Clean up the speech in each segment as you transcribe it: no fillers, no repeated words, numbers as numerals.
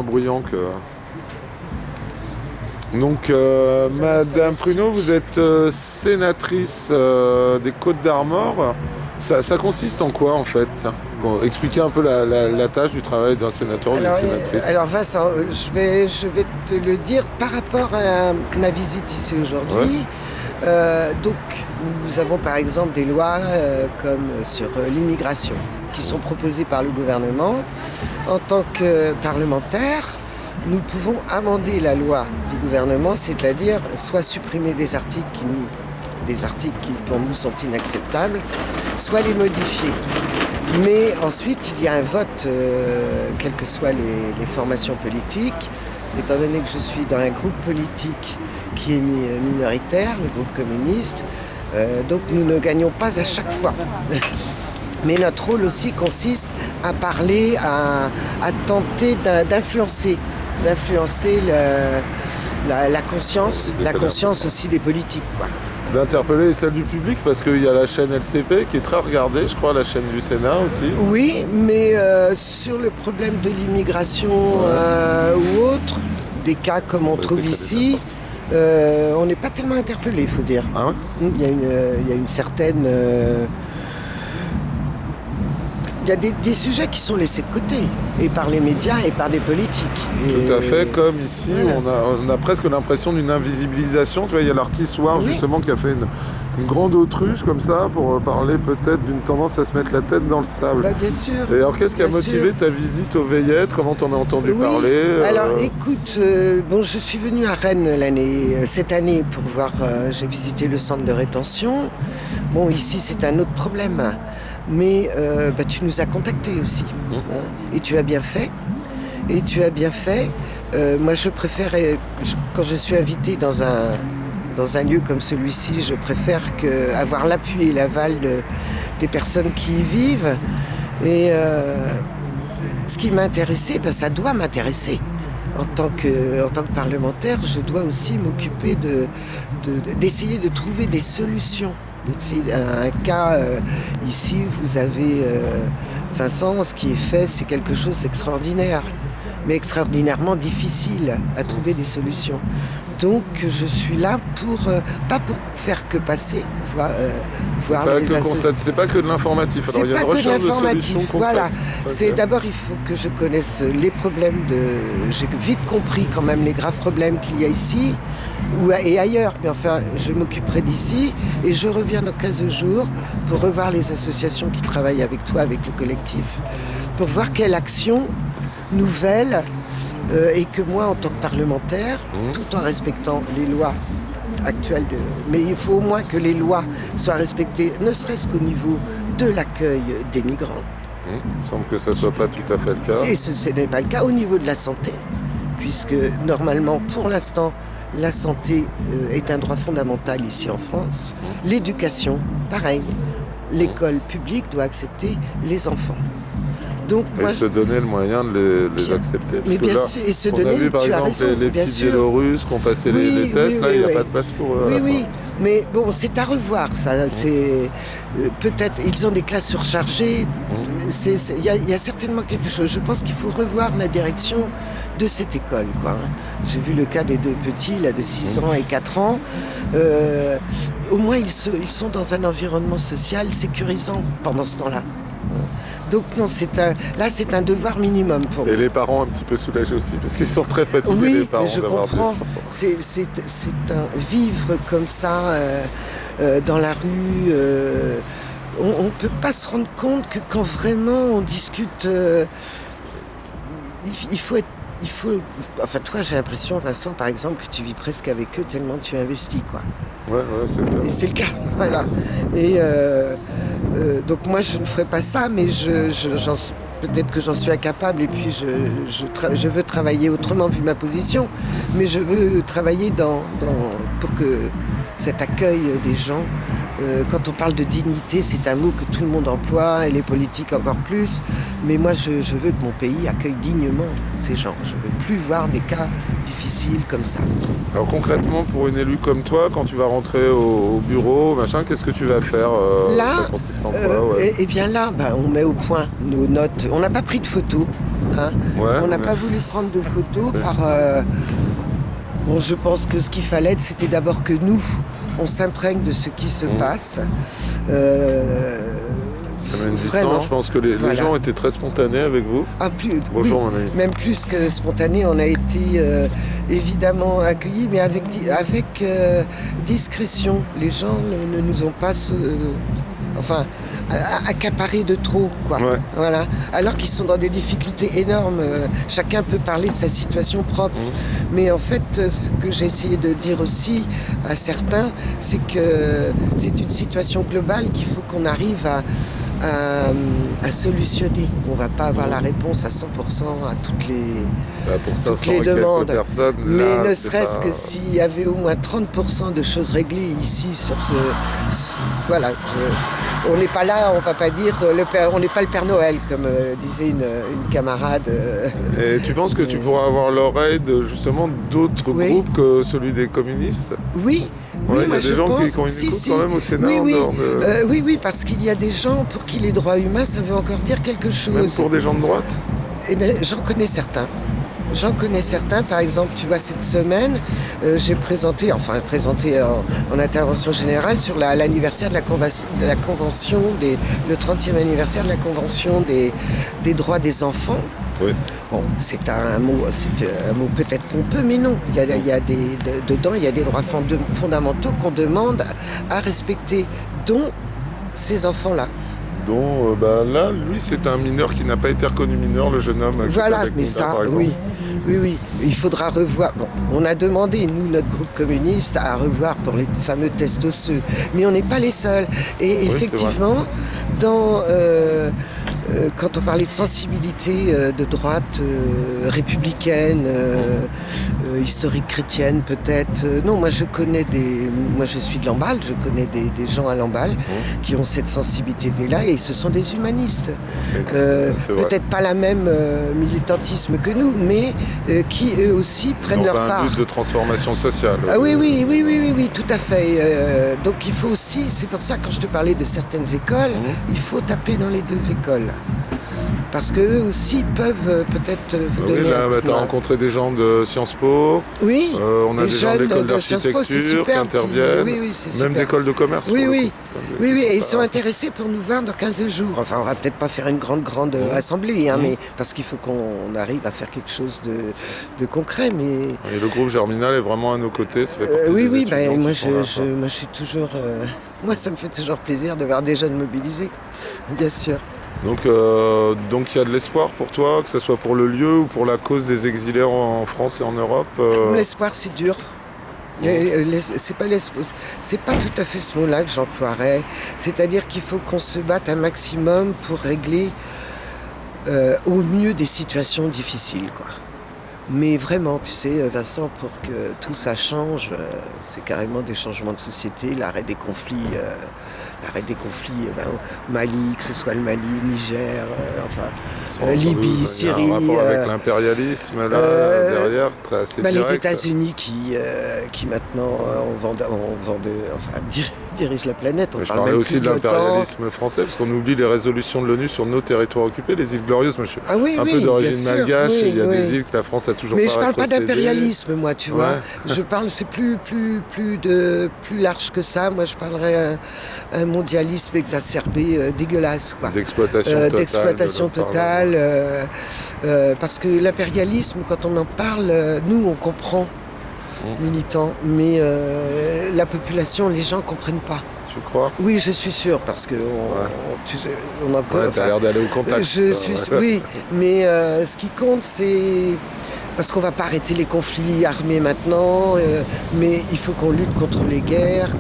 moins bruyant que... Donc, Madame Pruneau, vous êtes sénatrice des Côtes-d'Armor. Ça consiste en quoi, en fait? Bon, expliquez un peu la tâche du travail d'un sénateur ou d'une sénatrice. Alors Vincent, je vais te le dire par rapport à ma visite ici aujourd'hui. Donc, nous avons par exemple des lois comme sur l'immigration qui sont proposées par le gouvernement. En tant que parlementaire, nous pouvons amender la loi du gouvernement, c'est-à-dire soit supprimer des articles qui pour nous sont inacceptables, soit les modifier. Mais ensuite, il y a un vote, quelles que soient les formations politiques. Étant donné que je suis dans un groupe politique qui est minoritaire, le groupe communiste, donc nous ne gagnons pas à chaque fois. Mais notre rôle aussi consiste à parler, à tenter d'influencer la conscience aussi des politiques, quoi. D'interpeller celle du public, parce qu'il y a la chaîne LCP qui est très regardée, je crois, la chaîne du Sénat aussi. Oui, mais sur le problème de l'immigration ou autre, des cas comme on trouve ici, on n'est pas tellement interpellé, il faut dire. Ah ouais ? Il y a une certaine... Il y a des sujets qui sont laissés de côté, et par les médias et par les politiques. Tout à fait, comme ici, voilà. on a presque l'impression d'une invisibilisation. Tu vois, il y a l'artiste Soir, justement, qui a fait une grande autruche comme ça, pour parler peut-être d'une tendance à se mettre la tête dans le sable. Bah, bien sûr. Et alors, qu'est-ce qui a motivé ta visite aux Veillettes? Comment t'en as entendu parler Alors, écoute, je suis venue à Rennes cette année pour voir, j'ai visité le centre de rétention. Bon, ici, c'est un autre problème. Mais tu nous as contactés aussi. Hein, et tu as bien fait. Moi, je préfère, quand je suis invité dans un lieu comme celui-ci, je préfère avoir l'appui et l'aval des personnes qui y vivent. Et ce qui m'a intéressé, ça doit m'intéresser. En tant que parlementaire, je dois aussi m'occuper d'essayer de trouver des solutions. Un cas, ici, vous avez Vincent, ce qui est fait, c'est quelque chose d'extraordinaire, mais extraordinairement difficile à trouver des solutions. Donc, je suis là pas pour faire que passer, voir les associations. C'est pas que de l'informatif. Alors, il y a une recherche de solutions concrètes. Voilà. Okay. D'abord, il faut que je connaisse les problèmes J'ai vite compris quand même les graves problèmes qu'il y a ici et ailleurs. Mais enfin, je m'occuperai d'ici et je reviens dans 15 jours pour revoir les associations qui travaillent avec toi, avec le collectif, pour voir quelle action nouvelle et que moi, en tant que parlementaire, tout en respectant les lois actuelles, mais il faut au moins que les lois soient respectées, ne serait-ce qu'au niveau de l'accueil des migrants. Il semble que ça ne soit pas tout à fait le cas. Et ce n'est pas le cas au niveau de la santé, puisque normalement, pour l'instant, la santé est un droit fondamental ici en France. L'éducation, pareil. L'école publique doit accepter les enfants. Donc, et se donner le moyen de les accepter. Parce mais bien que là, sûr, et se on donner, a vu par exemple les petits Biélorusses qui ont passé les tests, là il n'y a pas de place pour eux. Oui, mais bon, c'est à revoir ça. Peut-être, ils ont des classes surchargées, il y a certainement quelque chose. Je pense qu'il faut revoir la direction de cette école, quoi. J'ai vu le cas des deux petits, là, de 6 ans et 4 ans. Au moins, ils sont dans un environnement social sécurisant pendant ce temps-là. Donc non, c'est un devoir minimum pour nous. Et les parents un petit peu soulagés aussi, parce qu'ils sont très fatigués, les parents. Oui, je comprends. C'est un vivre comme ça, dans la rue. On ne peut pas se rendre compte que quand vraiment on discute, il faut être... Enfin, toi, j'ai l'impression, Vincent, par exemple, que tu vis presque avec eux tellement tu investis, quoi. Ouais, c'est le cas. Et c'est le cas, voilà. Et donc moi, je ne ferai pas ça, mais peut-être que j'en suis incapable. Et puis, je veux travailler autrement vu ma position, mais je veux travailler pour que cet accueil des gens, quand on parle de dignité, c'est un mot que tout le monde emploie, et les politiques encore plus. Mais moi, je veux que mon pays accueille dignement ces gens. Je ne veux plus voir des cas difficiles comme ça. Alors concrètement, pour une élue comme toi, quand tu vas rentrer au bureau, qu'est-ce que tu vas faire là, ça consiste en quoi, eh bien là, on met au point nos notes. On n'a pas pris de photos. Hein. Ouais, On n'a pas voulu prendre de photos Bon, je pense que ce qu'il fallait, c'était d'abord que nous, on s'imprègne de ce qui se passe. Ça met une Vraiment. distance, je pense que les gens étaient très spontanés avec vous. Bonjour, oui, mon ami. même plus que spontané, on a été évidemment accueillis, mais avec discrétion. Les gens ne nous ont pas accaparés de trop, quoi. Ouais. Voilà. Alors qu'ils sont dans des difficultés énormes. Chacun peut parler de sa situation propre. Mais en fait, ce que j'ai essayé de dire aussi à certains, c'est que c'est une situation globale qu'il faut qu'on arrive à solutionner. On ne va pas avoir la réponse à 100% à toutes les demandes. Personnes, mais là, ne serait-ce que s'il y avait au moins 30% de choses réglées ici sur voilà. On n'est pas là, on va pas dire, on n'est pas le Père Noël, comme disait une camarade. Et tu penses que tu pourras avoir l'oreille justement d'autres groupes que celui des communistes? Oui. Ouais, oui, il y a des gens qui ont une écoute quand même au Sénat. Oui, parce qu'il y a des gens pour qui les droits humains, ça veut encore dire quelque chose. Même pour des gens de droite? Eh bien, j'en connais certains. Par exemple, tu vois, cette semaine, j'ai présenté en intervention générale sur l'anniversaire de la convention, le 30e anniversaire de la Convention des droits des enfants. Oui. Bon, c'est un mot peut-être pompeux, mais non. Dedans, il y a des droits fondamentaux qu'on demande à respecter, dont ces enfants-là. dont là, lui, c'est un mineur qui n'a pas été reconnu mineur, le jeune homme. Voilà, mais ça, oui. Il faudra revoir. Bon, on a demandé, nous, notre groupe communiste, à revoir pour les fameux tests osseux. Mais on n'est pas les seuls. Et effectivement, quand on parlait de sensibilité de droite républicaine, historique chrétienne peut-être, non, moi je suis de Lamballe, je connais des gens à Lamballe qui ont cette sensibilité-là et ce sont des humanistes. Peut-être pas la même militantisme que nous, mais qui eux aussi prennent leur part. Un but de transformation sociale. Oui, tout à fait. Donc il faut aussi, c'est pour ça quand je te parlais de certaines écoles, il faut taper dans les deux écoles. Parce qu'eux aussi peuvent peut-être vous donner un coup de main. Tu as rencontré des gens de Sciences Po. Oui, on a des gens d'écoles d'architecture qui interviennent. Oui, c'est super. Même d'écoles de commerce. Oui, et ils sont intéressés pour nous voir dans 15 jours. Enfin, on va peut-être pas faire une grande assemblée, mais parce qu'il faut qu'on arrive à faire quelque chose de concret. Mais... Et le groupe Germinal est vraiment à nos côtés. Ça fait partie moi je suis toujours... moi, ça me fait toujours plaisir de voir des jeunes mobilisés, bien sûr. Donc il y a de l'espoir pour toi, que ce soit pour le lieu ou pour la cause des exilés en France et en Europe L'espoir, c'est dur. C'est pas tout à fait ce mot-là que j'emploierais. C'est-à-dire qu'il faut qu'on se batte un maximum pour régler au mieux des situations difficiles, quoi. Mais vraiment, tu sais, Vincent, pour que tout ça change, c'est carrément des changements de société, l'arrêt des conflits au Mali, que ce soit le Mali, Niger, Libye, Syrie. Il y a un rapport avec l'impérialisme derrière, assez direct. Les États-Unis qui maintenant dirigent la planète. Je parlais aussi de l'impérialisme français, parce qu'on oublie les résolutions de l'ONU sur nos territoires occupés, les îles Glorieuses. Moi, je suis un peu d'origine malgache, et il y a des îles que la France a toujours pas rétrocédé. Mais je parle pas d'impérialisme, moi, tu vois. Je parle, c'est plus large que ça. Moi, je parlerais un mondialisme exacerbé, dégueulasse, quoi. D'exploitation totale. Parce que l'impérialisme, quand on en parle, nous, on comprend. Militants, mais la population, les gens comprennent pas. Tu crois? Oui, je suis sûr, parce que on en connaît. T'as l'air d'aller au contact. Oui, mais ce qui compte, c'est parce qu'on va pas arrêter les conflits armés maintenant, mais il faut qu'on lutte contre les guerres,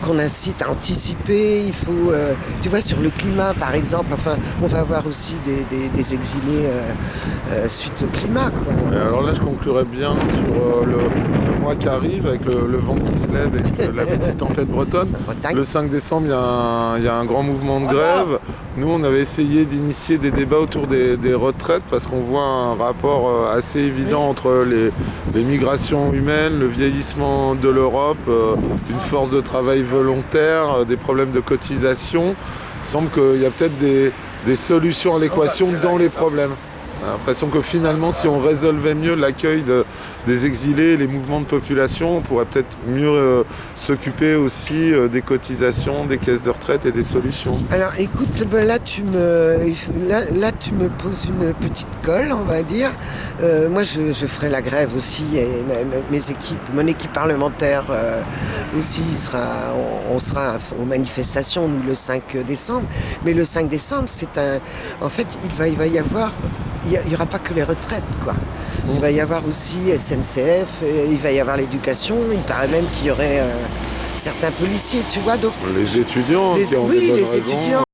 qu'on incite à anticiper. Il faut, tu vois, sur le climat, par exemple. Enfin, on va avoir aussi des exilés suite au climat, quoi. Et alors là, je conclurais bien sur le mois qui arrive, avec le vent qui se lève et la petite tempête bretonne. Le 5 décembre, il y a un grand mouvement de grève. Nous, on avait essayé d'initier des débats autour des retraites parce qu'on voit un rapport assez évident entre les migrations humaines, le vieillissement de l'Europe, une force de travail volontaire, des problèmes de cotisation. Il semble qu'il y a peut-être des solutions à l'équation dans les problèmes. J'ai l'impression que finalement, si on résolvait mieux l'accueil des exilés, les mouvements de population, on pourrait peut-être mieux s'occuper aussi des cotisations, des caisses de retraite et des solutions. Alors écoute, ben là tu me poses une petite colle, on va dire. Moi je ferai la grève aussi et mon équipe parlementaire aussi on sera aux manifestations nous, le 5 décembre. Mais le 5 décembre, en fait il va y avoir, il n'y aura pas que les retraites quoi. Il va y avoir aussi SNCF, il va y avoir l'éducation, il paraît même qu'il y aurait certains policiers, tu vois. Donc, les étudiants qui ont des bonnes raisons. Étudiants.